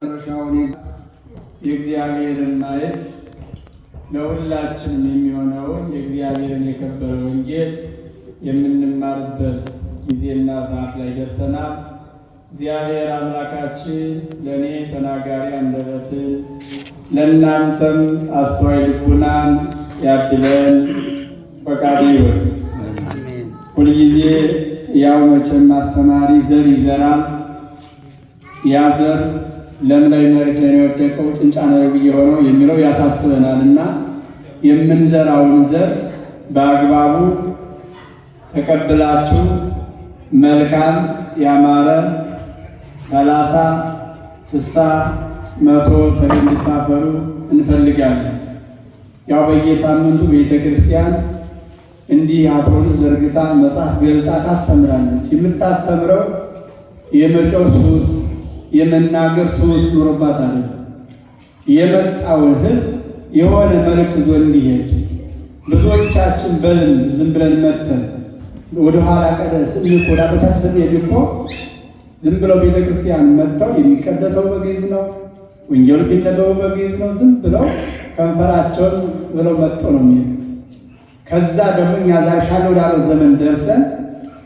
መጨረሻውን የእግዚአብሔርን ማየት ለሁላችንም የሚሆነውን የእግዚአብሔርን የከበረ ወንጌል የምንማርበት ጊዜና ሰዓት ላይ ደርሰናል። እግዚአብሔር አምላካችን ለእኔ ተናጋሪ አንደበትን ለእናንተም አስተዋይ ልቡናን ያድለን ፈቃዱ ይሁን። ሁልጊዜ ያው መቼም አስተማሪ ዘር ይዘራል። ያ ዘር ለምላይ መሬት ላይ የወደቀው ጭንጫ ነው የሆነው የሚለው ያሳስበናል እና የምንዘራውን ዘር በአግባቡ ተቀብላችሁ መልካም ያማረ 30፣ 60፣ 100 ፍሬ እንድታፈሩ እንፈልጋለን። ያው በየሳምንቱ ቤተክርስቲያን እንዲህ አጥሩን ዘርግታ መጽሐፍ ገልጣ ታስተምራለች። የምታስተምረው የመጮህ ሱስ የመናገር ሱስ ኖሮባት አይደለም። የመጣውን ሕዝብ የሆነ መልእክት ይዞ እንዲሄድ ብዙዎቻችን በልምድ ዝም ብለን መተን ወደ ኋላ ቀደስ ወደ አበታች ስንሄድ እኮ ዝም ብለው ቤተክርስቲያን መጥተው የሚቀደሰው በግዕዝ ነው፣ ወንጌሉ ቢነበበው በግዕዝ ነው። ዝም ብለው ከንፈራቸውን ብለው መጥተው ነው የሚሄዱት። ከዛ ደግሞ እኛ ዛሬ ሻለ ወዳለው ዘመን ደርሰን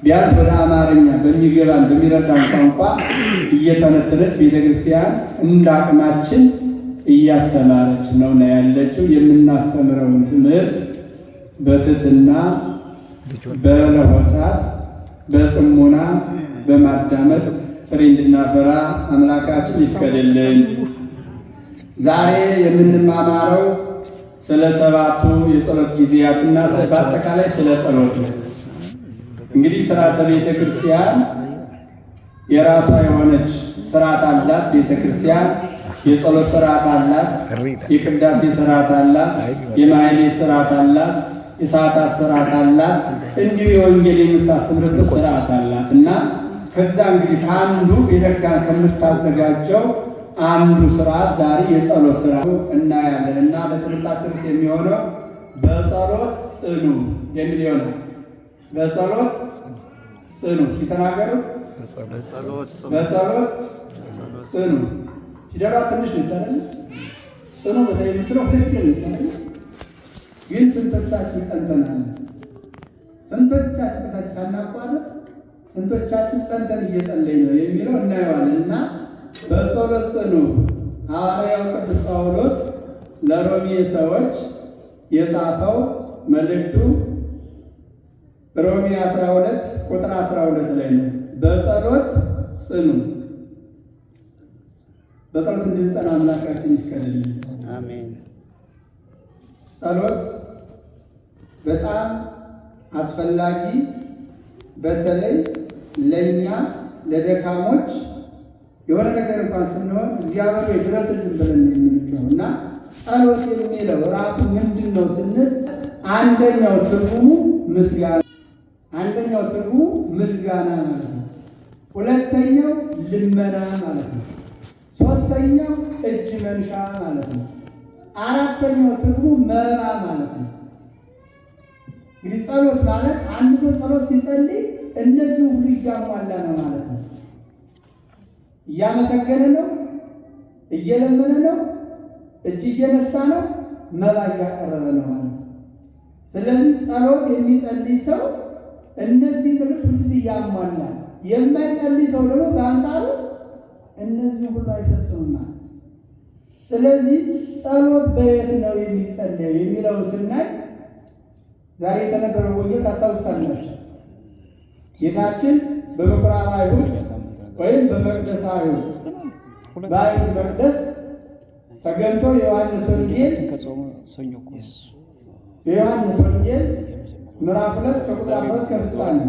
ቢያንስ ወደ አማርኛ በሚገባን በሚረዳን ቋንቋ እየተነተነች ቤተክርስቲያን እንዳቅማችን እያስተማረች ነው ያለችው። የምናስተምረውን ትምህርት በትህትና በለሆሳስ በጽሞና በማዳመጥ ፍሬ እንድናፈራ አምላካችን ይፍቀድልን። ዛሬ የምንማማረው ስለ 7ቱ የጸሎት ጊዜያትና በአጠቃላይ ስለ ጸሎት ነው። እንግዲህ ስርዓተ ቤተ ክርስቲያን የራሷ የሆነች ስርዓት አላት። ቤተ ክርስቲያን የጸሎት ስርዓት አላት፣ የቅዳሴ ስርዓት አላት፣ የማህሌት ስርዓት አላት፣ የሰዓታት ስርዓት አላት፣ እንዲሁ የወንጌል የምታስተምርበት ስርዓት አላት እና ከዛ እንግዲህ ከአንዱ ቤተክርስቲያን ከምታዘጋጀው አንዱ ስርዓት ዛሬ የጸሎት ስርዓት እናያለን እና ለትምህርታችን ርዕስ የሚሆነው በጸሎት ጽኑ የሚል ይሆናል። በጸሎት ጽኑ ሲተናገሩ በጸሎት ጽኑ ፊደሏ ትንሽ ነች አይደል? ጽኑ በተለይ የምትለው ሁለት ፊደል ነች አይደል? ግን ስንቶቻችን ጸንተናል? ስንቶቻችን ታች ሳናቋርጥ ስንቶቻችን ጸንተን እየጸለይን ነው የሚለው እናየዋለን እና በጸሎት ጽኑ ሐዋርያው ቅዱስ ጳውሎስ ለሮሜ ሰዎች የጻፈው መልእክቱ ሮሜ 12 ቁጥር 12 ላይ ነው። በጸሎት ጽኑ። በጸሎት እንድንጸና አምላካችን ይፍቀድልን። አሜን። ጸሎት በጣም አስፈላጊ በተለይ ለኛ ለደካሞች የሆነ ነገር እንኳን ስንሆን እግዚአብሔር ይድረስልን ብለን የምንጮኸው እና ጸሎት የሚለው ራሱ ምንድን ነው ስንል አንደኛው ትርጉሙ ምስጋና ማለት ነው። ሁለተኛው ልመና ማለት ነው። ሶስተኛው እጅ መንሻ ማለት ነው። አራተኛው ትርጉሙ መባ ማለት ነው። እንግዲህ ጸሎት ማለት አንድ ሰው ጸሎት ሲጸልይ እነዚህ ሁሉ እያሟላ ነው ማለት ነው። እያመሰገነ ነው፣ እየለመነ ነው፣ እጅ እየነሳ ነው፣ መባ እያቀረበ ነው ማለት ነው። ስለዚህ ጸሎት የሚጸልይ ሰው እነዚህ ነገሮች ሁሉ ያሟላል። የማይጸልይ ሰው ደግሞ በአንጻሩ እነዚህ ሁሉ አይፈጽምም ማለት። ስለዚህ ጸሎት በየት ነው የሚጸለየው የሚለውን ስናይ ዛሬ የተነበረው ወንጌል ታስታውሱታላችሁ። ጌታችን በምኩራብ አይሁድ ወይም በመቅደስ አይሁድ በአይሁድ መቅደስ ተገኝቶ የዮሐንስ ወንጌል ምዕራፍ 2 ከቁጥር 12 ከፍጻሜ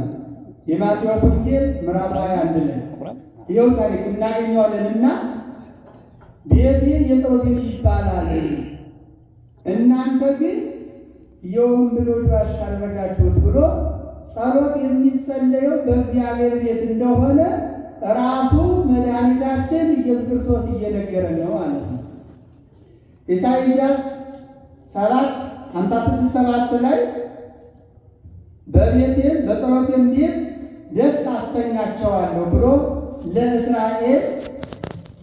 የማቴዎስ ወንጌል ምዕራፍ 21 ላይ ይኸው ታሪክ እናገኘዋለንና ቤቴ የጸሎት ቤት ይባላል፣ እናንተ ግን የወንበዴዎች ዋሻ አደረጋችሁት ብሎ ጸሎት የሚጸለየው በእግዚአብሔር ቤት እንደሆነ ራሱ መድኃኒታችን ኢየሱስ ክርስቶስ እየነገረን ነው ማለት ነው። ኢሳይያስ 56:7 ላይ በቤቴም በጸሎቴም ቤት ደስ አሰኛቸዋለሁ ብሎ ለእስራኤል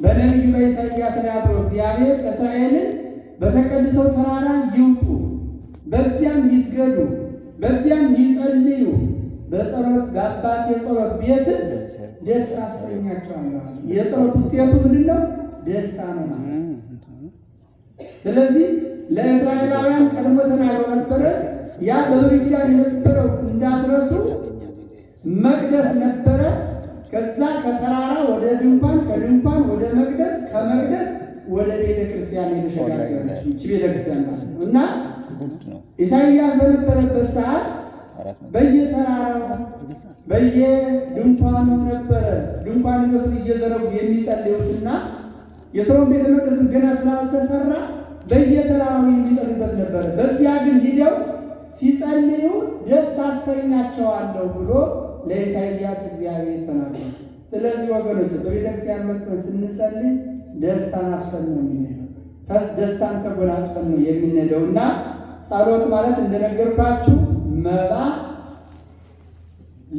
በነቢዩ በኢሳይያስ ተናግሮ እግዚአብሔር እስራኤልን በተቀደሰው ተራራ ይውጡ፣ በዚያም ይስገዱ፣ በዚያም ይጸልዩ፣ በጸሎት በአባቴ የጸሎት ቤት ደስታ አሰኛቸዋለሁ። የጸሎት ውጤቱ ምንድን ነው? ደስታ ነው ማለት። ስለዚህ ለእስራኤላውያን ቀድሞ ተናግሮ ነበረ። ያ በብሉይ ኪዳን የነበረው እንዳትረሱ መቅደስ ነበረ። ከዛ ከተራራ ወደ ድንኳን፣ ከድንኳን ወደ መቅደስ፣ ከመቅደስ ወደ ቤተ ክርስቲያን የተሸጋገረች ይህች ቤተ ክርስቲያን ማለት ነው። እና ኢሳይያስ በነበረበት ሰዓት በየተራራው በየድንኳኑ ነበረ ድንኳን ይዘው እየዘረጉ የሚጸልዩትና የሰሎሞን ቤተ መቅደስ ገና ስላልተሰራ በየተራራው የሚጸልዩበት ነበረ። በዚያ ግን ሂደው ሲጸልዩ ደስ አሰኛቸዋለሁ ብሎ ለኢሳይያስ እግዚአብሔር ተናገረ። ስለዚህ ወገኖች በቤተክርስቲያን መጥተን ስንጸልይ ደስታን አፍሰን ነው የምንሄደው። ደስታን ተጎናጽፈን ነው የምንሄደው እና ጸሎት ማለት እንደነገርኳችሁ መባ፣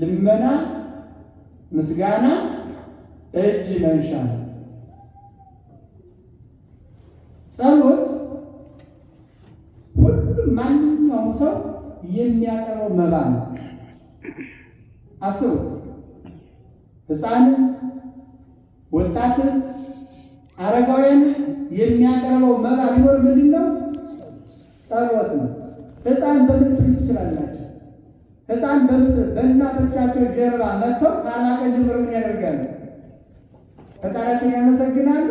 ልመና፣ ምስጋና፣ እጅ መንሻ ነው። ጸሎት ሁሉም ማንኛውም ሰው የሚያቀርበው መባ ነው። አስቡ፣ ሕፃንም ወጣትም አረጋውያን የሚያቀርበው መባ ቢኖር ምንድን ነው? ጸሎት ነው። ሕፃን በምድር ትችላላችሁ። ሕፃን በምድር በእናቶቻቸው ጀርባ መጥተው ታላቅ ጀምሮ ምን ያደርጋሉ? ፈጣሪያቸውን ያመሰግናሉ።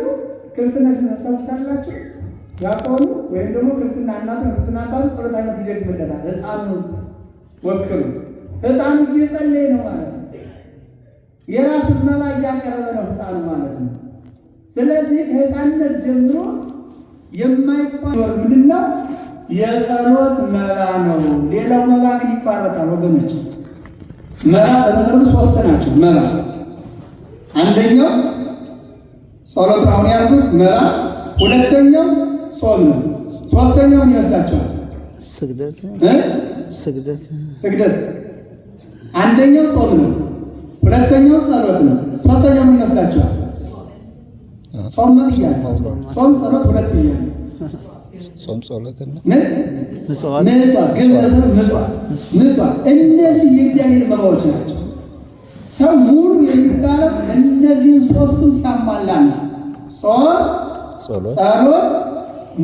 ክርስትና ታስታውሳላችሁ። ያቆሙ ወይም ደግሞ ክርስትና እናት ክርስትና አባት ጸሎት አይነት ይደግምለታል። ሕፃኑን ወክሉ። ሕፃኑ እየጸለየ ነው ማለት ነው። የራሱን መባ እያቀረበ ነው ሕፃኑ ማለት ነው። ስለዚህ ከሕፃንነት ጀምሮ የማይቋረጥ ምንድን ነው? የጸሎት መባ ነው። ሌላው መባ ግን ይቋረጣል ወገኖች። መባ በመሰረቱ ሶስት ናቸው። መባ አንደኛው ጸሎት አሁን ያልኩት መባ፣ ሁለተኛው ጾም ነው። ሶስተኛው ምን ይመስላችኋል? ስግደት። አንደኛው ጾም ነው፣ ሁለተኛው ጸሎት ነው፣ ሶስተኛው ምን ይመስላችኋል? ጾም ነው ይላል። ጾም ጸሎት ሁለት ይላል። ጾም ጸሎት ነው። ምጽዋት እነዚህ የእግዚአብሔር መባዎች ናቸው። ሰው ሙሉ የሚባለው እነዚህን ሶስቱን ሲያሟላ ነው። ጾም፣ ጸሎት፣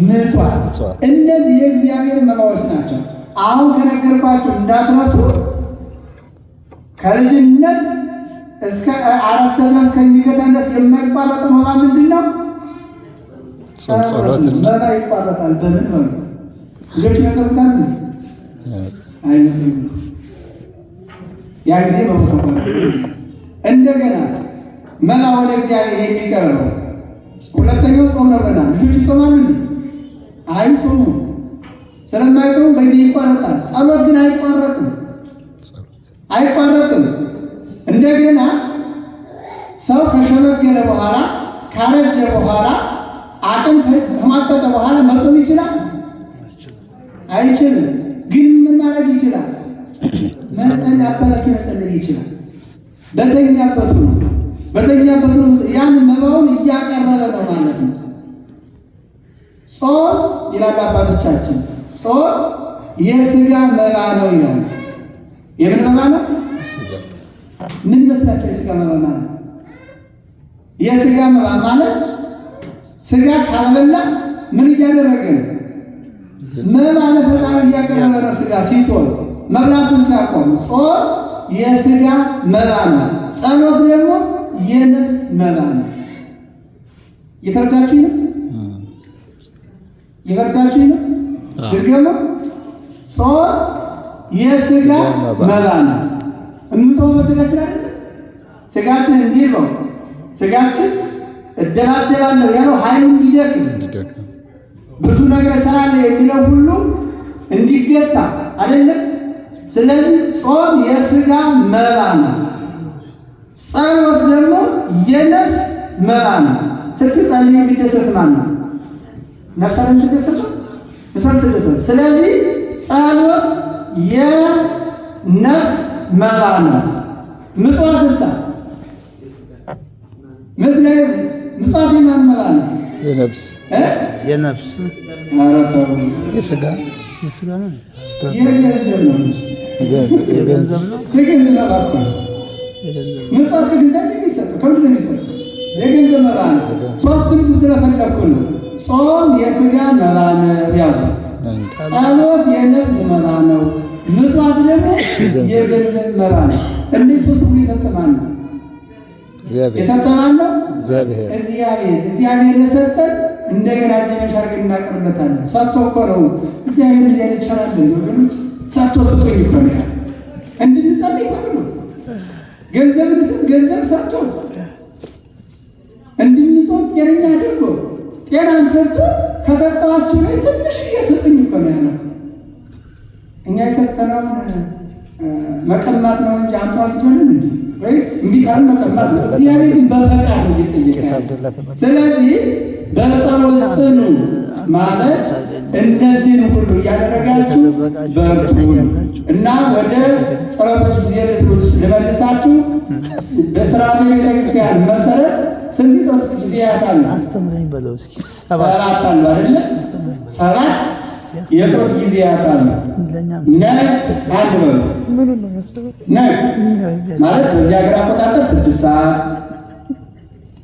ምጽዋት እነዚህ የእግዚአብሔር መባዎች ናቸው። አሁን ከነገርኳችሁ እንዳትረሱ። ከልጅነት እስከ አረፍተ ዘመን እስከሚገታን ድረስ የማይቋረጥ መባ ምንድን ነው? ጾም፣ ጸሎት እና መባ ይቋረጣል። በምን ነው? ልጆች ያሰሩታል አይመስልም? ያ ጊዜ በሞተው እንደገና መባ ወደ እግዚአብሔር የሚቀርበው ሁለተኛው ጾም ነው ብለናል። ልጆች ይጾማሉ እንዴ? አይጾሙ። ስለማይጾሙ በዚህ ይቋረጣል። ጸሎት ግን አይቋረጥም። እንደገና ሰው ከሸመገለ በኋላ ካረጀ በኋላ አቅም ከማጠጠ በኋላ መጾም ይችላል? አይችልም። ግን ምን ማድረግ ይችላል? መጸለይ አባላችሁ መጸለይ ይችላል። በተኛበቱ ነው ያን መባውን እያቀረበ ነው ማለት ነው። ጾም ይላል አባቶቻችን፣ ጾም የሥጋ መባ ነው ይላል። የምን መባ ነው? ምን ይመስላችሁ? የሥጋ መባ ማለት የሥጋ መባ ማለት ሥጋ ካልበላ ምን እያደረገ ነው? መባ ለፈጣሪ እያቀረበ ነው። ሥጋ ሲጾም መብላቱን ሲያቆም ጾም የሥጋ መባ ነው። ጸሎት ደግሞ የነፍስ መባ ነው። የተረዳችሁ ነው? ድርገሙ ጾም የሥጋ መባ ነው። እንጾም በሥጋችን አይደለም። ሥጋችን እንዲህ ነው። ሥጋችን እደባደባለሁ ያለው ኃይሉ እንዲደክም ብዙ ነገር እሰራለሁ የሚለው ሁሉ እንዲገታ አይደለም። ስለዚህ ጾም የሥጋ መባ ነው። ጸሎት ደግሞ የነፍስ መባ ነው። ስትጸልይ የሚደሰት ማን ነው? ነፍሳችን ትደሰት። ስለዚህ ጸሎት የነፍስ መባ ነው። ምጽዋት ምጽዋት የማን መባ ነው? የነፍስ የነፍስ የሥጋ ነው። የገንዘብ ነው እንጂ የገንዘብ ነው። የገንዘብ መባ እኮ ነው። ምጽዋት ከገንዘብ የሚሰጠው ከምንድን ነው የሚሰጠው? የገንዘብ መባ ነው። ሶስት ብልት ስለፈለኩ ነው። ጾም የሥጋ መባ ነው ያዙ። ጸሎት የነፍስ መባ ነው። ምጽዋት ደግሞ የገንዘብ መባ ነው። እነዚህ ሶስት ሁሉ የሰጠ ማን ነው? የሰጠ ማን ነው? እግዚአብሔር ለሰጠን እንደገና እጅ መንሻ አድርገን እናቀርበታለን። ሰጥቶ እኮ ነው እግዚአብሔር እዚህ አይነት ይቻላል ወገኖች፣ ሰጥቶ ስጡኝ እኮ ነው ያለ። እንድንጸልይ እኮ ነው ገንዘብ እንስጥ፣ ገንዘብ ሰጥቶ እንድንጾም ጤነኛ አድርጎ ጤናን ሰጥቶ ከሰጠዋችሁ ላይ ትንሽ እየሰጥኝ እኮ ነው ያለው። እኛ የሰጠነውን መቀማት ነው እንጂ አምጧት ይሆንን እንዲ ወይ እንዲቃል መቀማት ነው። እግዚአብሔር ግን በፈቃድ ነው እየጠየቀ። ስለዚህ በጸሎት ጽኑ ማለት እነዚህን ሁሉ እያደረጋችሁ በርቱ እና ወደ ጸሎቶች ጊዜ ልመልሳችሁ። በሥርዓተ ቤተክርስቲያን መሰረት ስንት ጸሎት ጊዜ ያሳሉ? አስተምረኝ በለው እስኪ። 7 አሉ አይደለ? 7 የጸሎት ጊዜ ያሳሉ። አንድ በሉ ማለት በዚህ ሀገር አቆጣጠር 6 ሰዓት፣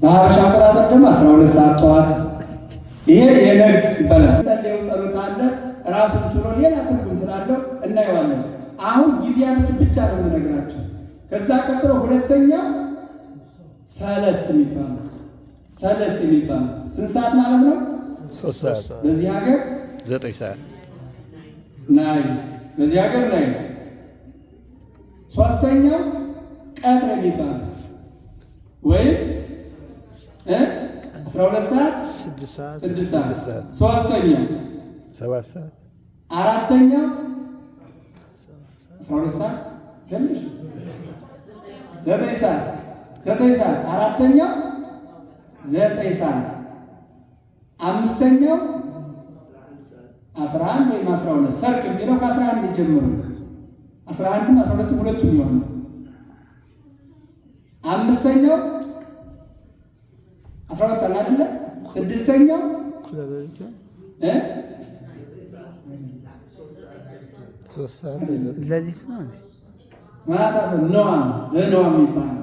በሀበሻ አቆጣጠር ደግሞ 12 ሰዓት ጠዋት። ይሄ የነግ ይባላል። ጸልየው ጸሎት አለ ራሱን ችሎ ሌላ ትርጉም ስላለው እናየዋለን። አሁን ጊዜያቶች ብቻ ነው የምነግራቸው። ከዛ ቀጥሎ ሁለተኛው ሰለስት የሚባለው ስንት ሰዓት ማለት ነው? 3 ሰዓት በዚህ ሀገር 9 ሰዓት ናይ በዚህ ሀገር ናይ። ሶስተኛው ቀትር የሚባለው ወይም 12 ሰዓት 6 ሰዓት። ሶስተኛው 7 ሰዓት። አራተኛው 12 ሰዓት 9 ሰዓት። አራተኛው 9 ሰዓት። አምስተኛው 11 ወይም 12 ሰርክ የሚለው ከ11 ጀምሮ 11ም 12ም ሁለቱም ይሆናል። አምስተኛው 12 አለ አይደለ? ስድስተኛው ሌሊት ነው ማታ ዘነዋም ይባላል።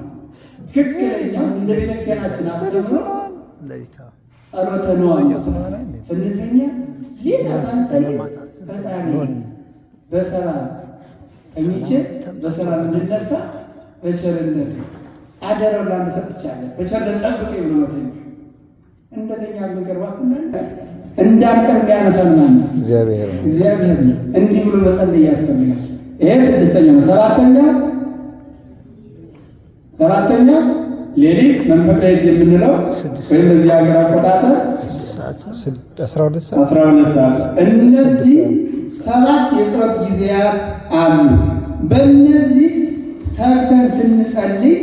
ትክክለኛው እንደ ቤተክርስቲያናችን አስተምሮ ጸሎተ ነዋም ስንተኛ ሌላ አንጸልይ ፈጣሪ በሰላም ተኝቼ በሰላም እንድነሳ በቸርነት አደረው ላንተ ሰጥቻለሁ። በቸርነት ጠብቀኝ ብሎ መተኛ እንደተኛ ነገር ዋስትና እንዳንቀር የሚያነሳን ማን ነው? እግዚአብሔር ነው። እንዲህ ብሎ መጸለይ ያስፈልጋል። ይሄ ስድስተኛው ነው። ሰባተኛው ሌሊት መንፈቅ ሌሊት የምንለው ወይም በዚህ ሀገር አቆጣጠር 12 ሰዓት። እነዚህ 7 የጸሎት ጊዜያት አሉ። በእነዚህ ተግተን ስንጸልይ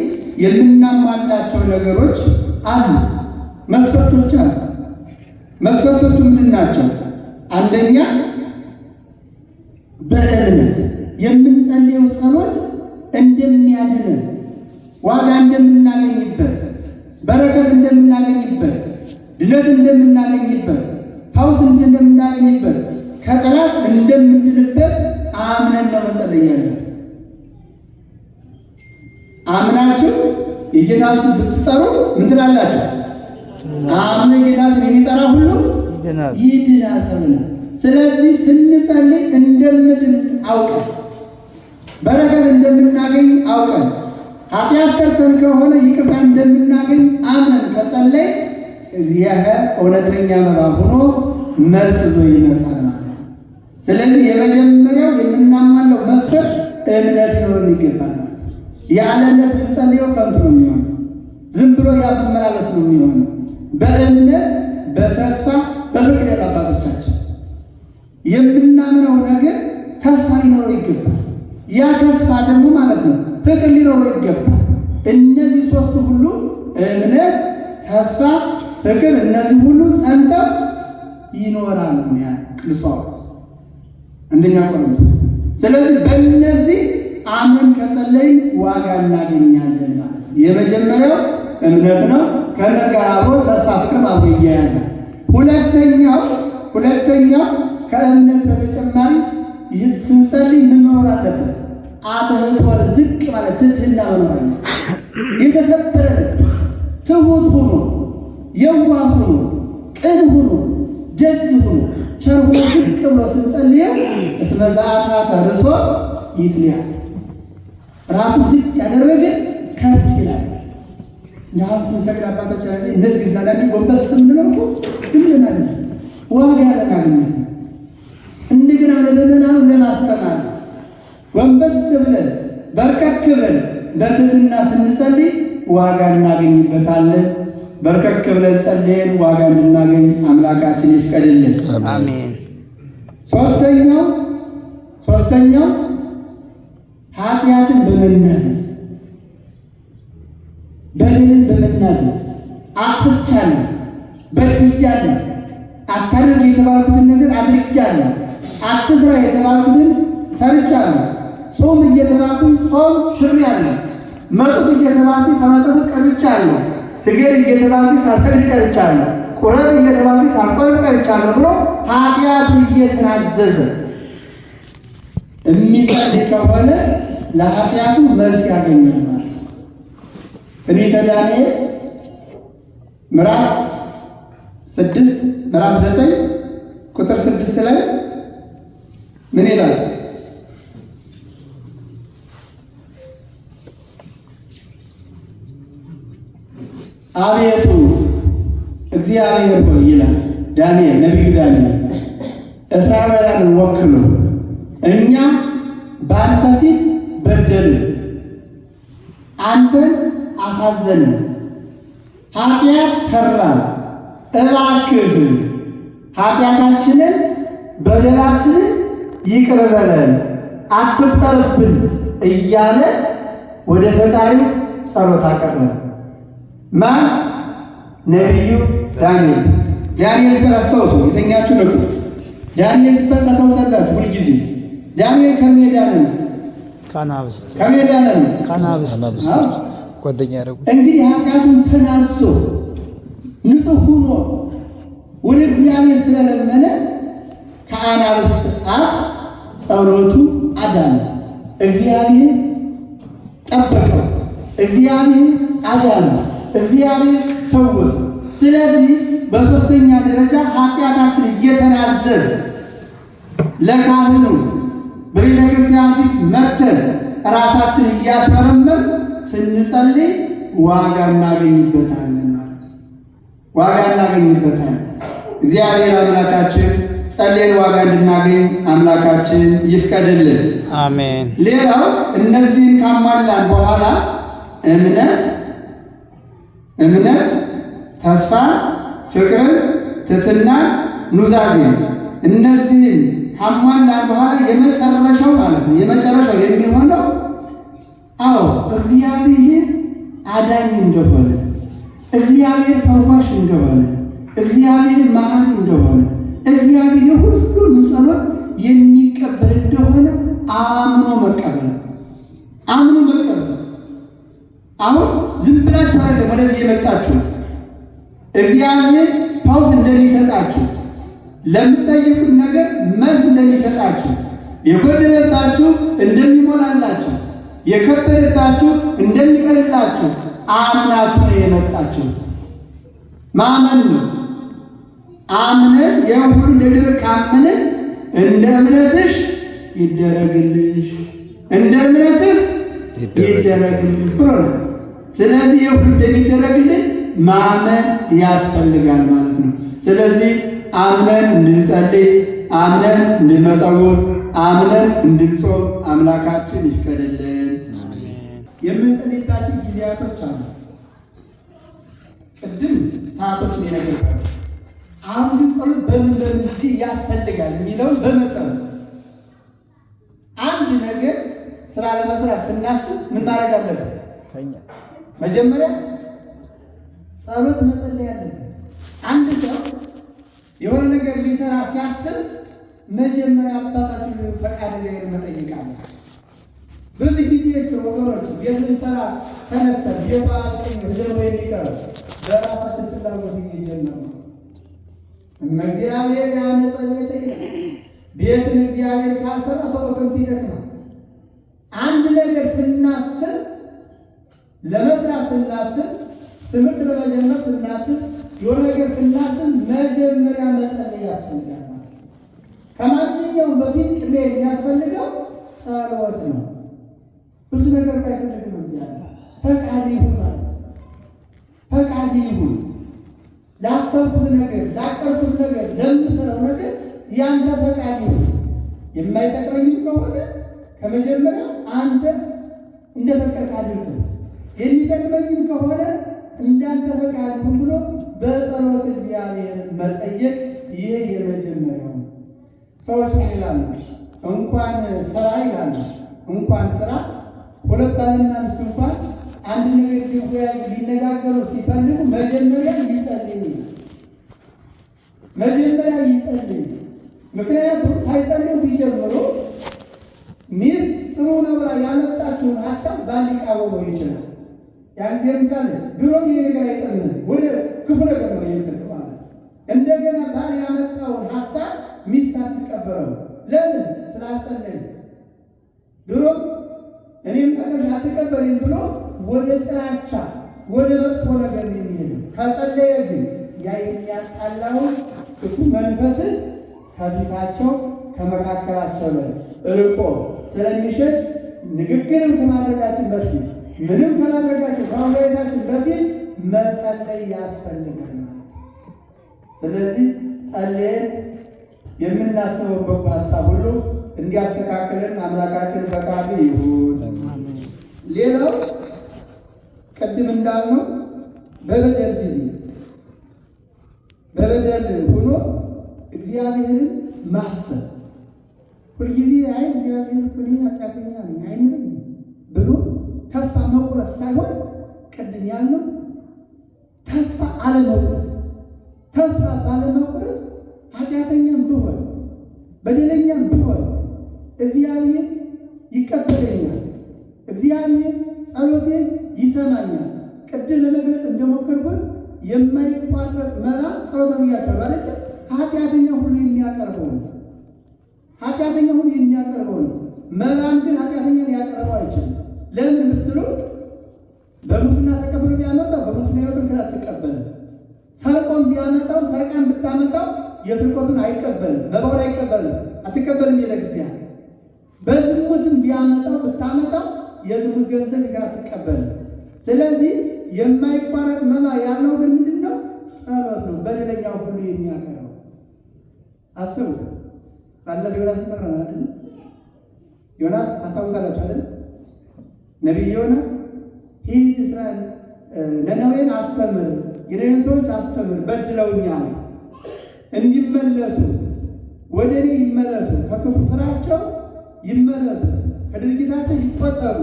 የምናሟላቸው ነገሮች አሉ፣ መስፈርቶች አሉ። መስፈርቶቹ ምንድን ናቸው? አንደኛ በእምነት የምንጸልየው ጸሎት እንደሚያድነን፣ ዋጋ እንደምናገኝበት፣ በረከት እንደምናገኝበት፣ ድነት እንደምናገኝበት፣ ፈውስ እንደምናገኝበት፣ ከጠላት እንደምንድንበት አምነን ነው መጸለይ ያለን። አምናችሁ የጌታ ስም ብትጠሩ ምን ትላላችሁ? አምነ የጌታ ስም የሚጠራ ሁሉ ይድናል ተብሏል። ስለዚህ ስንጸልይ እንደምድን አውቀን፣ በረከት እንደምናገኝ አውቀን፣ ኃጢአት ሰርተን ከሆነ ይቅርታ እንደምናገኝ አምነን ከጸለይ ይህ እውነተኛ መባ ሆኖ መልስ ይዞ ይመጣል ማለት ነው። ስለዚህ የመጀመሪያው የምናሟላው መስፈርት እምነት ሊኖረን ይገባል ማለት ነው። ያለ እምነት ብንጸልየው ከንቱ ነው የሚሆነው፣ ዝም ብሎ ያመላለስ ነው የሚሆነው። በእምነት በተስፋ በፍቅር ያለ አባቶቻችን የምናምነው ነገር ተስፋ ሊኖረው ይገባል። ያ ተስፋ ደግሞ ማለት ነው ፍቅር ሊኖረው ይገባል። እነዚህ ሶስቱ ሁሉ እምነት፣ ተስፋ፣ ፍቅር እነዚህ ሁሉ ጸንተው ይኖራሉ ያ ቅዱስ ጳውሎስ አንደኛ ቆሮንቶስ። ስለዚህ በእነዚህ አምን ከጸለይን ዋጋ እናገኛለን ማለት ነው። የመጀመሪያው እምነት ነው። ከእምነት ጋር አብሮ ተስፋ ፍቅርም አብሮ ይያያዛል። ሁለተኛው ከእምነት በተጨማሪ ይህ ስንጸልይ ምን መኖር አለበት? አብህቶር ዝቅ ማለት ትሕትና መኖር አለ። የተሰበረ ትሑት ሁኑ፣ የዋህ ሁኑ፣ ቅን ሁኑ፣ ደግ ሁኑ፣ ቸር ሁኑ ዝቅ ብሎ ስንጸልየው እስመ ዘአታተ ርእሶ ይትለያል። ራሱን ዝቅ ያደረገ ከፍ ይላል። እንዳሁን ስንሰግድ አባቶች አለ እነዚህ ዛዳኒ ጎንበስ ስንለው እኮ ዝም ብለን ዋጋ ለማግኘት እንደገና ለምእመናኑ ለማስተማር ጎንበስ ብለን በርከክ ብለን በትሕትና ስንጸልይ ዋጋ እናገኝበታለን። በርከክ ብለን ጸልየን ዋጋ እንድናገኝ አምላካችን ይፍቀድልን። አሜን። ሶስተኛው ኃጢአትን በመናዘዝ በደልን በመናዘዝ አጥፍቻለሁ፣ በድያለሁ፣ አታድርግ የተባልኩትን ነገር አድርጌያለሁ፣ አትስራ የተባልኩትን ሰርቻለሁ፣ ጾም እየተባልኩኝ ጾም ሽሬያለሁ፣ መጽት እየተባልኩኝ ከመጽት ቀርቻለሁ፣ ስገድ እየተባልኩኝ ሳልሰግድ ቀርቻለሁ፣ ቁረብ እየተባልኩኝ ሳልቆርብ ቀርቻለሁ ብሎ ኃጢአቱን እየተናዘዘ የሚጸልይ ከሆነ ለኃጢአቱ መልስ ያገኛል ማለት ነው። ትንቢተ ዳንኤል ምዕራፍ 9 ቁጥር 6 ላይ ምን ይላል? አቤቱ እግዚአብሔር ሆይ ይላል ዳንኤል፣ ነቢዩ ዳንኤል እስራኤላውያንን ወክሎ እኛ በአንተ ፊት በደልን፣ አንተን አሳዘንን፣ ኃጢአት ሰራን፣ እባክህ ኃጢአታችንን በደላችንን ይቅር በለን አትቁጠርብን እያለ ወደ ፈጣሪው ጸሎት አቀረበ። ማን? ነቢዩ ዳንኤል። ዳንኤል ሲባል አስታውሱ፣ የተኛችሁ ነው። ዳንኤል ሲባል ታስታውሳላችሁ ሁልጊዜ። ዳንኤል ከሜዳ ነው፣ ከሜዳ ነው። ጓደኛ ያደረጉ እንግዲህ ኃጢአቱን ተናዞ ንጹሕ ሆኖ ወደ እግዚአብሔር ስለለመነ ከአናብስት አፍ ጸሎቱ አዳነ። እግዚአብሔር ጠበቀው፣ እግዚአብሔር አዳነ፣ እግዚአብሔር ፈወሰ። ስለዚህ በሦስተኛ ደረጃ ኃጢአታችን እየተናዘዝ ለካህኑ በቤተ ክርስቲያን ፊት መተን ራሳችን እያስመረመር ስንጸልይ ዋጋ እናገኝበታለን ማለት ነው። ዋጋ እናገኝበታለን። እግዚአብሔር አምላካችን ጸልየን ዋጋ እንድናገኝ አምላካችን ይፍቀድልን። አሜን። ሌላው እነዚህን ካሟላን በኋላ እምነት፣ ተስፋ፣ ፍቅርን፣ ትሕትና፣ ኑዛዜ እነዚህን ካሟላን በኋላ የመጨረሻው ማለት ነው የመጨረሻው የሚሆነው እግዚአብሔር አዳኝ እንደሆነ፣ እግዚአብሔር ፈዋሽ እንደሆነ፣ እግዚአብሔር መሐሪ እንደሆነ፣ እግዚአብሔር የሁሉም ጸሎት የሚቀበል እንደሆነ አምኖ መቀበል። አሁን ዝም ብላችሁ አይደለም ወደዚህ የመጣችሁት። እግዚአብሔር ፈውስ እንደሚሰጣችሁ፣ ለምትጠይቁት ነገር መልስ እንደሚሰጣችሁ፣ የጎደለባችሁ እንደሚሞላላችሁ፣ የከበደባችሁ እንደሚቀልላችሁ አምናችሁ ነው የመጣችሁት። ማመን ነው። አምነን ይህን ሁሉ እንደደረግ ካመንን እንደ እምነትሽ ይደረግልሽ፣ እንደ እምነትህ ይደረግልሽ ብሎ ነው። ስለዚህ ይህ ሁሉ እንደሚደረግልን ማመን ያስፈልጋል ማለት ነው። ስለዚህ አምነን እንድንጸልይ፣ አምነን እንድንመጸውት፣ አምነን እንድንጾም አምላካችን ይፍቀድልን። የምንጸልይባቸው ጊዜያቶች አሉ። ቅድም ሰዓቶችን የነገርኳቸው፣ አሁን ግን ጸሎት በምን ጊዜ ያስፈልጋል የሚለውን በመጠኑ አንድ ነገር ስራ ለመስራት ስናስብ ምን ማድረግ አለብን? መጀመሪያ ጸሎት መጸለይ አለብን። አንድ ሰው የሆነ ነገር ሊሰራ ሲያስብ መጀመሪያ አባታችን ፈቃድ መጠየቅ አለ። ብዙ ጊዜ ወገኖች ቤት ልንሰራ ተነስተን ቤቷ ደግሞ የሚቀረው በራሳችን ፍላጎት እየጀመርን ነው። እግዚአብሔር ያነጸ ቤት ቤትን እግዚአብሔር ካልሰራ ሰው በከንቱ ይደክማል። አንድ ነገር ስናስብ፣ ለመስራት ስናስብ፣ ትምህርት ለመጀመር ስናስብ፣ የሆነ ነገር ስናስብ መጀመሪያ መጸለይ ያስፈልጋል። ከማንኛውም በፊት ቅድሚያ የሚያስፈልገው ጸሎት ነው። ብዙ ነገር ባይፈልግም እግዚአብሔር ፈቃድ ይሁን ማለት ፈቃድ ይሁን። ላሰብኩት ነገር፣ ላቀርኩት ነገር፣ ለምሰራው ነገር ያንተ ፈቃድ ይሁን። የማይጠቅመኝም ከሆነ ከመጀመሪያ አንተ እንደፈቀድክ አድርግ፣ የሚጠቅመኝም ከሆነ እንዳንተ ፈቃድ ይሁን ብሎ በጸሎት እግዚአብሔር መጠየቅ ይሄ የመጀመሪያው ነው። ሰዎች ይላሉ እንኳን ስራ ይላሉ እንኳን ስራ ሁለት ባልና ሚስት እንኳን አንድ ነገር ሊነጋገሩ ሲፈልጉ መጀመሪያ ይጸልዩ። መጀመሪያ ይጸልዩ። ምክንያቱም ሳይጸልዩ ቢጀምሩ ሚስት ጥሩ ነው ብላ ያመጣችውን ሀሳብ ባንድ ሊቃወመው ይችላል። ያን ጊዜ ምሳሌ ድሮ ይሄ ነገር አይጠቅምህም ወደ ክፉ ነገር ነው የምትጠቀመው። እንደገና ባል ያመጣውን ሀሳብ ሚስት አትቀበለው። ለምን? ስላልጸለዩ። ድሮ እኔም ጠቀሽ አትቀበልም ብሎ ወደ ጥላቻ ወደ መጥፎ ነገር የሚሄድ ከጸለየ ግን ያ የሚያጣላውን እሱ መንፈስን ከፊታቸው ከመካከላቸው ላይ ርቆ ስለሚሸሽ ንግግርም ከማድረጋችን በፊት ምንም ከማድረጋችን ከማድረጋችን በፊት መጸለይ ያስፈልጋል። ስለዚህ ጸልየን የምናስበው በጎ ሀሳብ ሁሉ እንዲያስተካክልን አምላካችን ፈቃዱ ይሁን። ሌላው ቅድም እንዳልነው በበደል ጊዜ በበደል ሆኖ እግዚአብሔርን ማሰብ ሁልጊዜ አይ እግዚአብሔር እኮ እኔ ኃጢአተኛ ነኝ አይምረኝ ብሎ ተስፋ መቁረጥ ሳይሆን ቅድም ያልነው ተስፋ አለመቁረጥ። ተስፋ ባለመቁረጥ ኃጢአተኛም ብሆን በደለኛም ብሆን እግዚአብሔር ይቀበለኛል፣ እግዚአብሔር ጸሎቴን ይሰማኛል። ቅድም ለመግለጽ እንደሞከርኩት የማይቋረጥ መባ ጸሎት ብያቸዋለሁ ማለት ኃጢአተኛ ሁሉ የሚያቀርበው ነው። ኃጢአተኛ ሁሉ የሚያቀርበው ነው። መባን ግን ኃጢአተኛ ሊያቀርበው አይችልም። ለምን ብትሉ በሙስና ተቀብሎ ቢያመጣው በሙስና ሕይወቱን አትቀበልም። ሰርቆን ቢያመጣው ሰርቃን ብታመጣው የስርቆቱን አይቀበልም፣ መባውን አይቀበልም፣ አትቀበልም። የለግዚያ በዝሙትም ቢያመጣው ብታመጣው የዝሙት ገንዘብ ይዘህ አትቀበልም። ስለዚህ የማይቋረጥ መባ ያለው ግን ምንድነው? ጸሎት ነው። በደለኛው ሁሉ የሚያቀርበው አስቡ። ባለፈው ዮናስ ተፈራና አይደል? ዮናስ አስታውሳላችሁ አይደል? ነቢይ ዮናስ ሂድ እስራኤል ነነዌን አስተምር፣ የነነዌን ሰዎች አስተምር፣ በድለውኛል፣ እንዲመለሱ ወደ እኔ ይመለሱ፣ ከክፉ ስራቸው ይመለሱ፣ ከድርጊታቸው ይቆጠቡ፣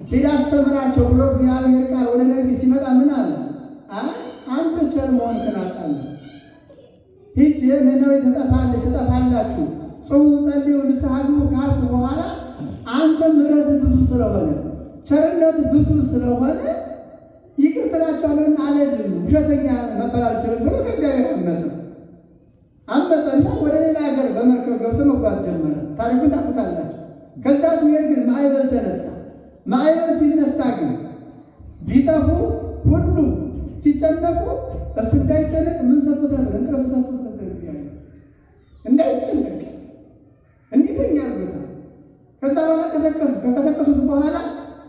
ሂድ አስተምራቸው ብሎ እግዚአብሔር ቃል ወደ ነቢይ ሲመጣ ምን አለ? አንተ ቸር መሆንህን አውቃለሁ። ሂድ ነነዌ ትጠፋላችሁ፣ ጾሙ፣ ጸልዩ፣ ንስሐ ግቡ ካልኩ በኋላ አንተ ምሕረት ብዙ ስለሆነ ቸርነት ብዙ ስለሆነ ይቅር ትላቸዋለህና አልሄድም፣ ውሸተኛ መባል አልችልም ብሎ ከእግዚአብሔር አመፀና ወደ ሌላ ሀገር በመርከብ ገብቶ መጓዝ ጀመረ። ታሪኩን ታውቁታላችሁ። ከዛ ሲሄድ ግን ማዕበል ተነሳ። ማዕበል ሲነሳ ግን ቢጠፉ ሁሉም ሲጨነቁ እሱ እንዳይጨነቅ ምን ሰጥቶት ነበር? እንቅልፍ ሰጥቶት ነበር። እግዚአብሔር እንዳይጨነቅ እንዲተኛ አድርጎት። ከዛ በኋላ ከቀሰቀሱት በኋላ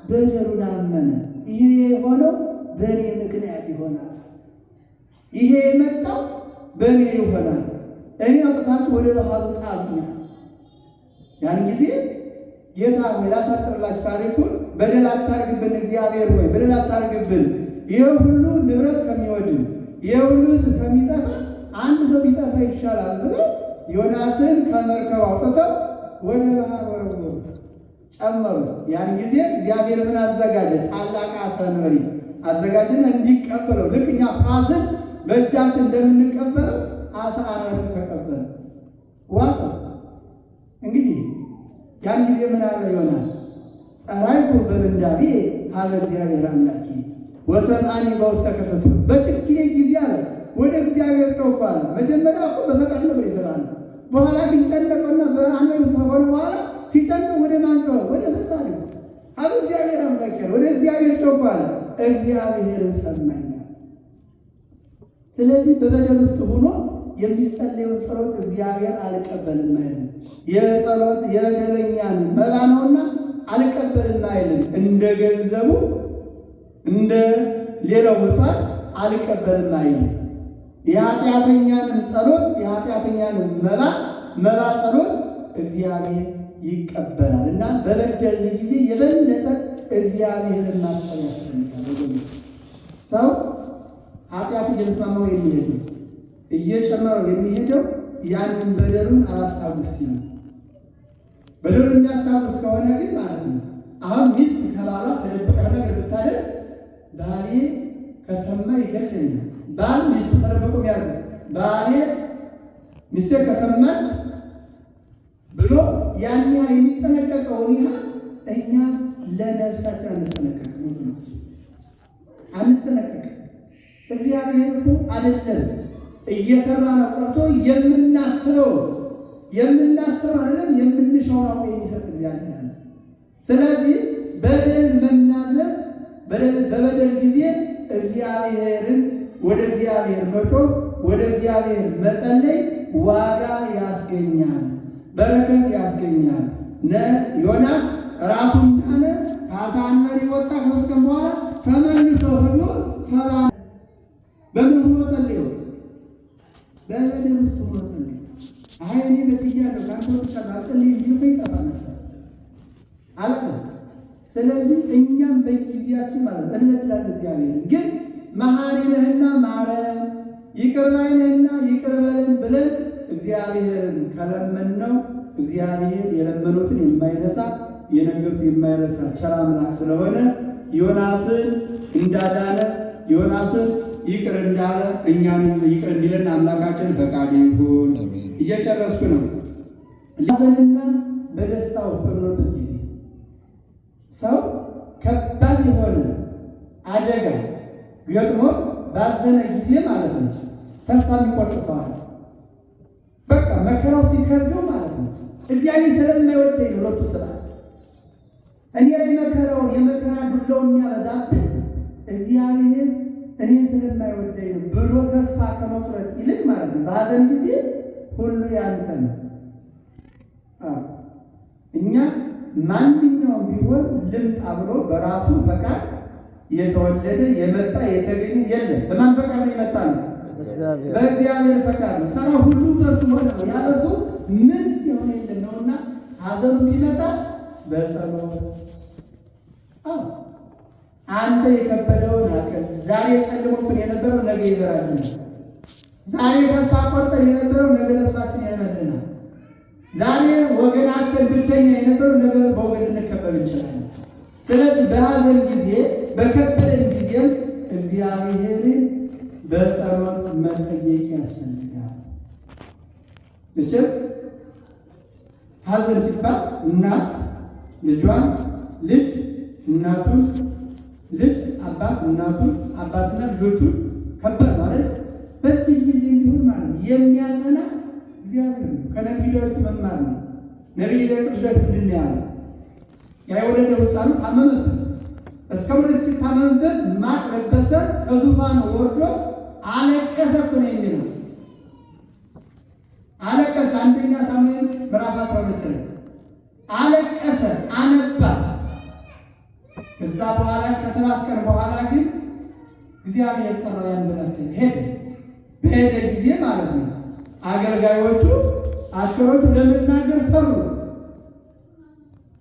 በደሉን አመነ። ይሄ የሆነው በእኔ ምክንያት ይሆናል፣ ይሄ የመጣው በእኔ ይሆናል፣ እኔ አውጥታችሁ ወደ ባህሩ ጣሉኝ። ያን ጊዜ ጌታ ሆይ ላሳጥርላችሁ ታሪኩን፣ በደል አታርግብን፣ እግዚአብሔር ሆይ በደል አታርግብን፣ ይሄ ሁሉ ንብረት ከሚወድም ይሄ ሁሉ ሕዝብ ከሚጠፋ አንድ ሰው ቢጠፋ ይሻላል ብለው ዮናስን ከመርከብ አውጥተው ወደ ባህር ወረወሩ፣ ጨመሩ። ያን ጊዜ እግዚአብሔር ምን አዘጋጀ? ታላቅ ዓሣ አንበሪ አዘጋጀና እንዲቀበለው ልክ እኛ ፋስን በእጃችን እንደምንቀበለው ዓሣ አንበሪ ተቀበለ። ዋው! እንግዲህ ያን ጊዜ ምን አለ ዮናስ? ጸራይኩ በምንዳቤ ሀበ እግዚአብሔር አምላኬ ወሰምዓኒ በውስተ ከርሰ ሲኦል በችግሬ ጊዜ አለ ወደ እግዚአብሔር ጮኽኩ አለ። መጀመሪያ እኮ በፈቃድ ነበር የተባለ። በኋላ ግን ጨነቀውና በአንድ ውስጥ ከሆነ በኋላ ሲጨንቀው ወደ ማን ጮኸ? ወደ ፈጣሪ አብ እግዚአብሔር አምላክ ያለ ወደ እግዚአብሔር ጮኽኩ አለ። እግዚአብሔርም ሰማኝ። ስለዚህ በበደል ውስጥ ሆኖ የሚጸለየውን ጸሎት እግዚአብሔር አልቀበልም አይልም። የጸሎት የበደለኛን መባ ነውና አልቀበልም አይልም። እንደ ገንዘቡ እንደ ሌላው ምጽዋት አልቀበልም አይልም። የኃጢአተኛንም ጸሎት የኃጢአተኛንም መባ ጸሎት እግዚአብሔር ይቀበላል እና በበደልን ጊዜ የበለጠ እግዚአብሔርን ማሰብ ያስፈልጋል። ሰው ኃጢአት እየተስማማው የሚሄደው እየጨመረው የሚሄደው ያንን በደሉን አላስታውስ ሲል በደሉን የሚያስታውስ ከሆነ ግን ማለት ነው። አሁን ሚስት ከባሏ ተደብቃ ነገር ብታደርግ ባሌ ከሰማ ይገለኛል። ባል ሚስቱ ተደብቆ ያለ ባሌ ሚስቴ ከሰማች ብሎ ያን ያህል የሚጠነቀቀውን ያህል እኛ ለነፍሳችን አንጠነቀቅ። እግዚአብሔር እኮ አይደለም እየሰራ ነው ቀርቶ የምናስበው አይደለም የምንሻው ነው የሚሰጥ እግዚአብሔር ነው። ስለዚህ በደል መናዘዝ በበደል ጊዜ እግዚአብሔርን ወደ እግዚአብሔር መጮህ ወደ እግዚአብሔር መጸለይ ዋጋ ያስገኛል፣ በረከት ያስገኛል። ዮናስ ራሱን ዳነ፣ ከአሳ አንበሪ ወጣ። ከሶስት ቀን በኋላ ተመልሶ ሄዶ ሰባ በምን ሆኖ ጸለየው? በበደል ውስጥ ሆኖ ጸለየ። አይ እኔ በትያለሁ ከአንተ ወጥቻ ባልጸልይ ቢሆን ይጠፋ ነበር አለ። ስለዚህ እኛም በጊዜያችን ማለት እንበድላለን። እግዚአብሔር ግን መሐሪ ነህና ማረን፣ ይቅር ባይ ነህና ይቅር በለን ብለን እግዚአብሔርን ከለመንነው እግዚአብሔር የለመኑትን የማይረሳ የነገሩትን የማይረሳ ቸር አምላክ ስለሆነ ዮናስን እንዳዳነ ዮናስን ይቅር እንዳለ እኛንም ይቅር እንዲለን አምላካችን ፈቃዱ ይሁን። እየጨረስኩ ነው። ሐዘንና በደስታው በኖርበት ጊዜ ሰው ከባድ የሆነ አደጋ ገጥሞ ባዘነ ጊዜ ማለት ነው ተስፋ የሚቆርጥ ሰው አለ። በቃ መከራው ሲከብደው ማለት ነው እግዚአብሔር ስለማይወደኝ ነው ለቱ ስራ እኔ ላይ መከራውን የመከራ ዱላውን የሚያበዛብኝ እግዚአብሔር እኔ ስለማይወደኝ ነው ብሎ ተስፋ ከመቁረጥ ይልቅ ማለት ነው በሐዘን ጊዜ ሁሉ ያንተ ነው። እኛ ማንኛውም ቢሆን ልምጣ ብሎ በራሱ ፈቃድ የተወለደ የመጣ የተገኘ የለም። በማን ፈቃድ ነው የመጣ ነው? በእግዚአብሔር ፈቃድ ነው። ተራ ሁሉ በእርሱ ሆነ ነው። ያለሱ ምን የሆነ የለም ነውና ሐዘኑ ቢመጣ በጸሎት አንተ የከበደውን አቅል ዛሬ ጨልሞብን የነበረው ነገ ይበራልናል። ዛሬ ተስፋ ቆርጠን የነበረው ነገ ተስፋችን ያመልናል። ዛሬ ወገናችን ብቸኛ የነበረው ነገ በወገን ልንከበብ እንችላለን። ስለዚህ በሐዘን ጊዜ በከበደን ጊዜም እግዚአብሔርን በጸሎት መጠየቅ ያስፈልጋል። እችም ሐዘን ሲባል እናት ልጇን፣ ልጅ እናቱን፣ ልጅ አባት እናቱን፣ አባትና ልጆቹን ከባድ ማለት በዚህ ጊዜ እንዲሆን ማለት የሚያጸና እግዚአብሔር ነው። ከነቢዩ ዳዊት መማር ነው። ነቢዩ ዳዊት ምንድን ነው ያለው? የወለደው ሕፃኑ ታመመበት። እስከ ወደ ሲታመምበት ማቅ ለበሰ፣ ከዙፋኑ ወርዶ አለቀሰ እኮ ነው የሚለው። አለቀሰ። አንደኛ ሳሙኤል ምዕራፍ 12 ላይ አለቀሰ፣ አነባ። ከዛ በኋላ ከ7 ቀን በኋላ ግን እግዚአብሔር ጠራው። ያን ብላችሁ ሄደ። በሄደ ጊዜ ማለት ነው አገልጋዮቹ አሽከሮቹ ለመናገር ፈሩ።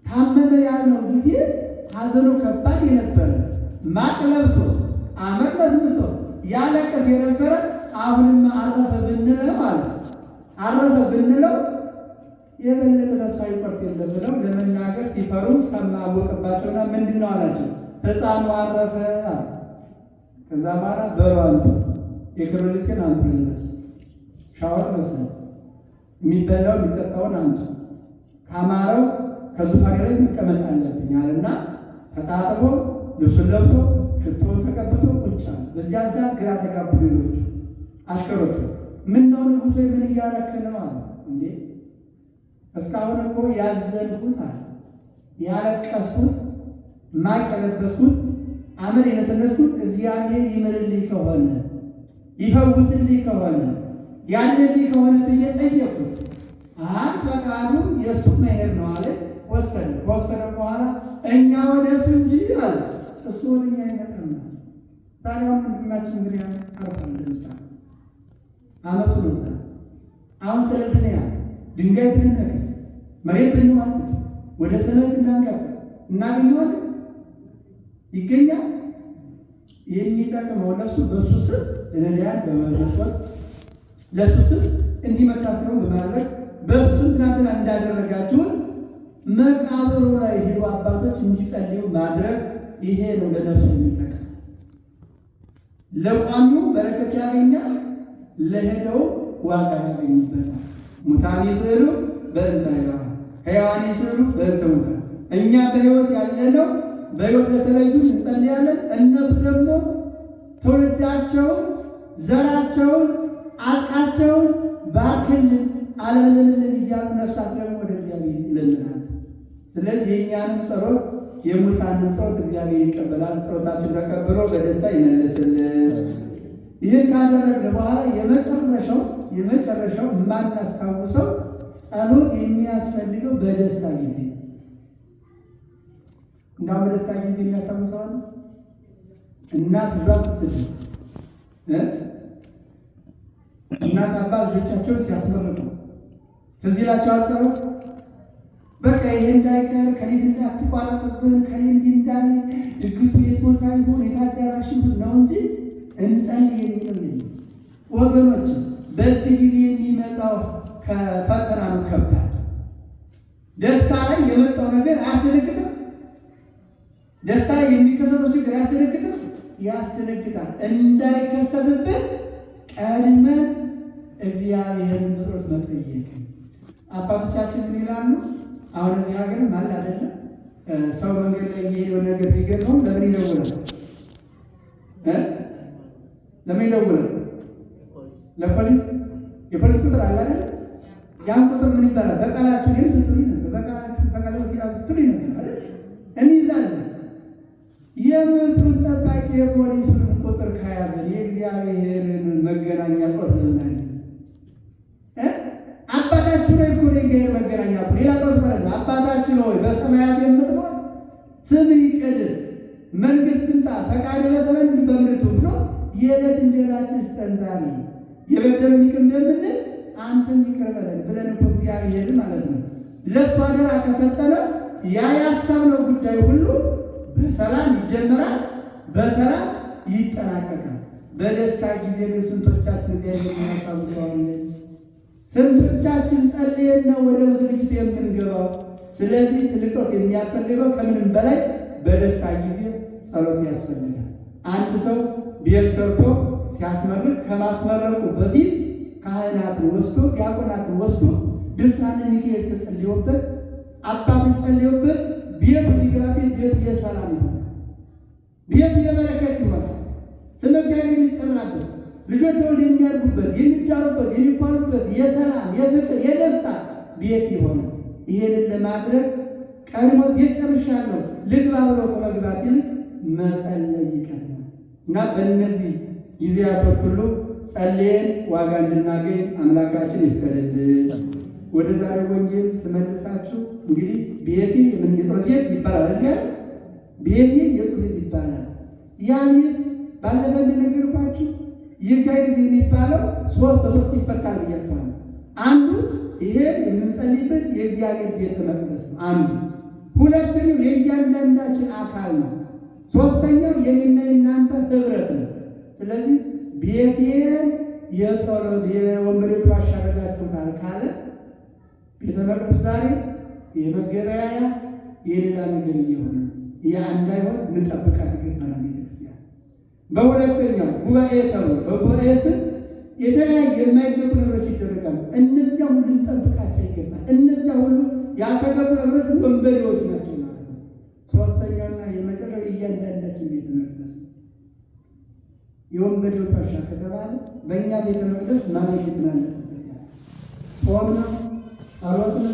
ታመመ ያልነው ጊዜ ሐዘኑ ከባድ የነበረ ማቅ ለብሶ አመድ ለስብሶ ያለቀስ የነበረ አሁንም አረፈ ብንለው ማለት አረፈ ብንለው የበለጠ ተስፋ ይቆርጥ የለም ብለው ለመናገር ሲፈሩ ሰማ አወቀባቸውና ምንድን ነው አላቸው? ሕፃኑ አረፈ አለ። ከዛ በኋላ በሩ አንቱ የክብር ልብሴን አንቱ ልበስ፣ ሻወር ልብስ፣ የሚበላው የሚጠጣውን አንቱ፣ ካማረው ከዙፋኔ ላይ መቀመጥ አለብኝ አለና ተጣጥቦ ልብሱን ለብሶ ሽቶ ተቀብቶ ቁጭ አለ። በዚያን ሰዓት ግራ ተጋቡ ሌሎቹ አሽከሮቹ። ምን ነው ንጉሥ ምን እያረክ ነው አለ። እንዴ እስካሁን እኮ ያዘንኩት አለ፣ ያለቀስኩት፣ ማቅ የለበስኩት፣ አመድ የነሰነስኩት እግዚአብሔር ይምርልኝ ከሆነ ይፈውስልኝ ከሆነ ያድንልኝ ከሆነ ብዬ ጠየቅኩት። ፈቃዱ የእሱ መሄድ ነው አለ። ወሰነ። ከወሰነ በኋላ እኛ ወደ እሱ እንጂ አለ እሱ ወደ እኛ ይመጣል። ዛሬውን ወንድማችን እንግዲህ አርፋ እንደምሳ አመቱ ነው። አሁን ስለ ድንያ ድንጋይ ብንነክስ መሬት ብንዋጥጥ ወደ ሰማይ ብናንጋጥ እናገኘዋለን? ይገኛል? የሚጠቅመው ለሱ በሱ ስም ለነዳያን በመመስረት ለሱ ስም እንዲመታሰሩ በማድረግ በሱ ስም ትናንትና እንዳደረጋችሁት መቃብሩ ላይ ሄዱ አባቶች እንዲጸልዩ ማድረግ ይሄ ነው ለነፍሱ የሚጠቅም። ለቋሚው በረከት ያገኛል፣ ለሄደው ዋጋ ያገኝበታል። ሙታን ይስዕሉ በእንተ ሕያዋን፣ ሕያዋን ይስዕሉ በእንተ ሙታን። እኛ በሕይወት ያለነው በሕይወት ለተለዩ እንጸልያለን። እነሱ ደግሞ ትውልዳቸውን፣ ዘራቸውን፣ አጽቃቸውን ባርክልን፣ አለምልልን እያሉ ነፍሳት ደግሞ ወደ እግዚአብሔር ይለምናል። ስለዚህ የእኛንም ጸሎት የሙታንን ጸሎት እግዚአብሔር ይቀበላል። ጸሎታችን ተቀብሎ በደስታ ይመልስልን። ይህን ካደረግን በኋላ የመጨረሻው የማናስታውሰው ጸሎት የሚያስፈልገው በደስታ ጊዜ እንዳውም በደስታ ጊዜ የሚያስታውሰዋል እናት ልጇን ስትድር እናት አባት ልጆቻቸውን ሲያስመርቁ ትዝ ይላቸዋል ጸሎት። በቃ ይሄ እንዳይቀር ከሌት እንዳትቋረጥብን ከሌት እንዳይ ድግሱ የት ቦታ ይሁን የታዳራሽ ይሁን ነው እንጂ እንጸልይ የሚል ወገኖች። በዚህ ጊዜ የሚመጣው ከፈተና ነው ከባድ። ደስታ ላይ የመጣው ነገር አያስደነግጥም? ደስታ ላይ የሚከሰተው ችግር አያስደነግጥም? ያስደነግጣል። እንዳይከሰትብን ቀድመን እግዚአብሔርን ብሮት መጠየቅ። አባቶቻችን ምን ይላሉ? አሁን እዚህ ሀገር ማለት አይደለም ሰው መንገድ ላይ የሄደው ነገር ቢገጥመው ለምን ይደውላል? ለምን ይደውላል? ለፖሊስ። የፖሊስ ቁጥር አለ አይደል? ያን ቁጥር ምን ይባላል? በቃላችሁ ግን ስትሉኝ ነበር። በቃላችሁ ይራሱ ስትሉኝ ነበር አይደል? እንይዛለን። የምድሩን ጠባቂ የፖሊስን ቁጥር ከያዘን የእግዚአብሔርን መገናኛ ጾት ለምን አይዘን? አባታችሁ ላይ እኮ የእግዚአብሔር መገናኛ እኮ ሌላ ጾት ማለት ነው። አባታችን ሆይ በሰማያት የምትኖር ስምህ ይቀደስ፣ መንግሥትህ ትምጣ፣ ፈቃድህ በሰማይ እንዲሁ በምድር ትሁን ብሎ የዕለት እንጀራችንን ስጠን ዛሬ፣ የበደሉንን ይቅር እንደምንል አንተም ይቅር በለን ብለን እኮ እግዚአብሔር ማለት ነው ለእሱ አደራ ከሰጠነው ያ ያሰብነው ጉዳይ ሁሉ በሰላም ይጀመራል፣ በሰላም ይጠናቀቃል። በደስታ ጊዜ ግን ስንቶቻችን እግዚአብሔር እናስታውሰዋለን? ስንቶቻችን ጸልየን ነው ወደ ዝግጅት የምንገባው? ስለዚህ ትልቅ ጸሎት የሚያስፈልገው ከምንም በላይ በደስታ ጊዜ ጸሎት ያስፈልጋል። አንድ ሰው ቤት ሰርቶ ሲያስመርቅ ከማስመረቁ በፊት ካህናትን ወስዶ ዲያቆናትን ወስዶ ድርሳነ ሚካኤል ተጸልዮበት አባቶች ጸልዮበት ቤቱ ሊገባበት ቤቱ የሰላም ይሆናል፣ ቤቱ የበረከት ይሆናል። ስመ እግዚአብሔር የሚጠራበት ልጆች ተወልደው የሚያድጉበት የሚዳሩበት የሚኳሉበት የሰላም የፍቅር የደስታ ቤት ይሆናል። ይሄንን ለማድረግ ቀድሞ ቤት ጨርሻለሁ ልግባ ብሎ ከመግባት ይልቅ መጸለይ ይቀድማል እና በእነዚህ ጊዜያቶች ሁሉ ጸልየን ዋጋ እንድናገኝ አምላካችን ይፍቀድልን። ወደ ዛሬ ወንጌል ስመልሳችሁ እንግዲህ ቤቴ የምን የጸሎት ቤት ይባላል አይደል? ቤቴ የጸሎት ቤት ይባላል። ያ ቤት ባለፈ እንደነገርኳችሁ የእግዚአብሔር ቤት የሚባለው በሶስት ይፈታል ብያችኋለሁ። አንዱ ይሄ የምንጸልይበት የእግዚአብሔር ቤተ መቅደስ ነው አንዱ። ሁለተኛው የእያንዳንዳችን አካል ነው። ሶስተኛው የኔና የእናንተ ህብረት ነው። ስለዚህ ቤቴን የጸሎት የወንበዴዎች ዋሻ አደረጋችሁታል ካለ ቤተ መቅደስ ዛሬ የመገበያያ የሌላ ነገር እየሆነ እንዳይሆን እንጠብቃት ይገባል ቤተክርስቲያን። በሁለተኛው ጉባኤ ተብሎ በጉባኤ ስም የተለያየ የማይገቡ ነገሮች ይደረጋሉ። እነዚያ ሁሉ እንጠብቃቸው ይገባል። እነዚያ ሁሉ ያልተገቡ ነገሮች ወንበዴዎች ናቸው ማለት ነው። ሶስተኛውና የመጨረሻው እያንዳንዳችን ቤተ መቅደስ የወንበዴዎች ዋሻ ከተባለ በእኛ ቤተ መቅደስ ማን የተናነሰበት ያለ ጾም ነው፣ ጸሎት ነው፣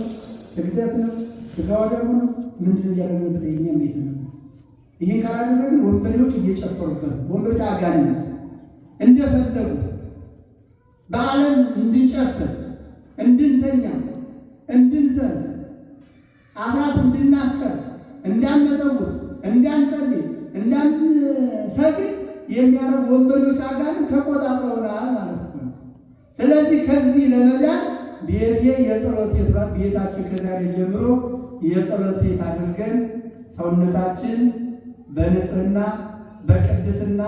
ስግደት ነው፣ ስጋ ወደሙ ነው። ምንድነው እያደረግንበት የእኛም ቤተ መቅደስ? ይህን ካላደረግን ወንበዴዎች እየጨፈሩበት ነው። ወንበዴዎች አጋንንት እንደፈለጉ በዓለም እንድንጨፍር፣ እንድንተኛ፣ እንድንዘል፣ አስራት እንድናስቀር፣ እንዳንመጸውት፣ እንዳንጸልይ፣ እንዳንሰግድ የሚያደርጉ ወንበዴዎች አጋንንት ተቆጣጥረውናል ማለት ነው። ስለዚህ ከዚህ ለመዳን ቤቴ የጸሎት ቤት ነው። ቤታችን ከዛሬ ጀምሮ የጸሎት ቤት አድርገን ሰውነታችን በንጽህና በቅድስና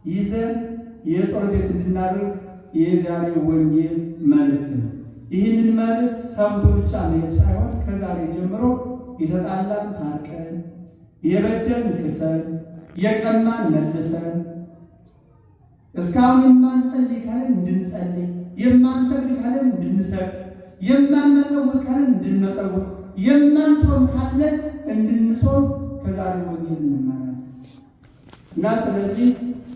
ይዘን የጸሎት ቤት እንድናደርግ የዛሬው ወንጌል መልእክት ነው። ይህንን መልእክት ሰምቶ ብቻ መሄድ ሳይሆን ከዛሬ ጀምሮ የተጣላን ታርቀን፣ የበደልን ክሰን፣ የቀማን መልሰን፣ እስካሁን የማንጸልይ ካለን እንድንጸልይ፣ የማንሰግድ ካለን እንድንሰግድ፣ የማንመጸውት ካለን እንድንመጸውት፣ የማንጾም ካለን እንድንጾም ከዛሬ ወንጌል እንማራለን እና ስለዚህ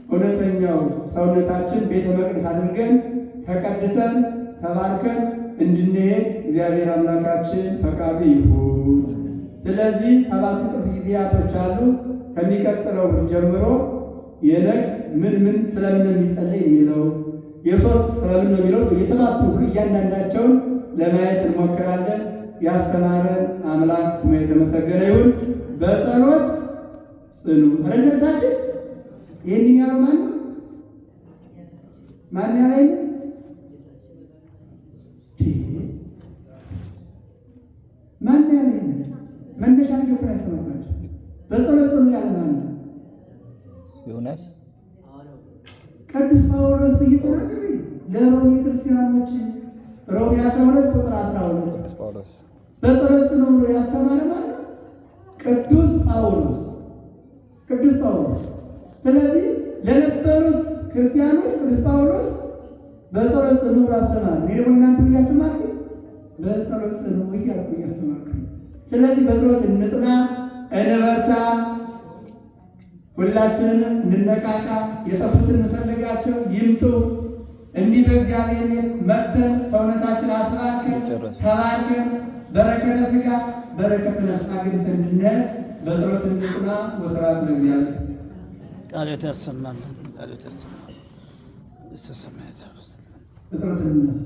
እውነተኛው ሰውነታችን ቤተ መቅደስ አድርገን ተቀድሰን ተባርከን እንድንሄድ እግዚአብሔር አምላካችን ፈቃዱ ይሁን። ስለዚህ 7 እጥፍ ጊዜያቶች አሉ። ከሚቀጥለው ጀምሮ የነግ ምን ስለምን የሚጸለይ የሚለው የሶስት ስለምን ነው የሚለው የሰባቱ ሁሉ እያንዳንዳቸውን ለማየት እንሞክራለን። ያስተማረን አምላክ ስሙ የተመሰገነ ይሁን። በጸሎት ጽኑ። ረገሳችን ይህንን ያለው ማን ነው? ማን ያለኝ? ማን ያለኝ? መነሻ ጀምሮ ያስተማራችሁ በጸሎት ጽኑ ያለ ማን ነው? ዮናስ ቅዱስ ጳውሎስ ብይተናገር ለሮሜ ክርስቲያኖች ሮሜ 12 ቁጥር 12 ጳውሎስ በጸሎት ጽኑ ብሎ ያስተማረ ማለት ቅዱስ ጳውሎስ። ስለዚህ ለነበሩት ክርስቲያኖች ቅዱስ ጳውሎስ በጸሎት ጽኑ ብሎ አስተማረ። እኔ ደግሞ እናንተ እያስተማርኩ በጸሎት ጽኑ እያልኩ እያስተማርኩ። ስለዚህ በጸሎት እንጽና፣ እንበርታ፣ ሁላችንንም እንነቃቃ። የጠፉትን እንፈልጋቸው ይምጡ። እንዲህ በእግዚአብሔር ቤት መጥተን ሰውነታችን አስባርከን ተባርከን በረከተ ሥጋ በረከተ ነፍስ አግኝተን እንድንሄድ በጸሎት እንጽና። ወስብሐት ለእግዚአብሔር። ቃልዎት ያሰማልን። ቃልዎት ያሰማልን። በጸሎት እንነሳ።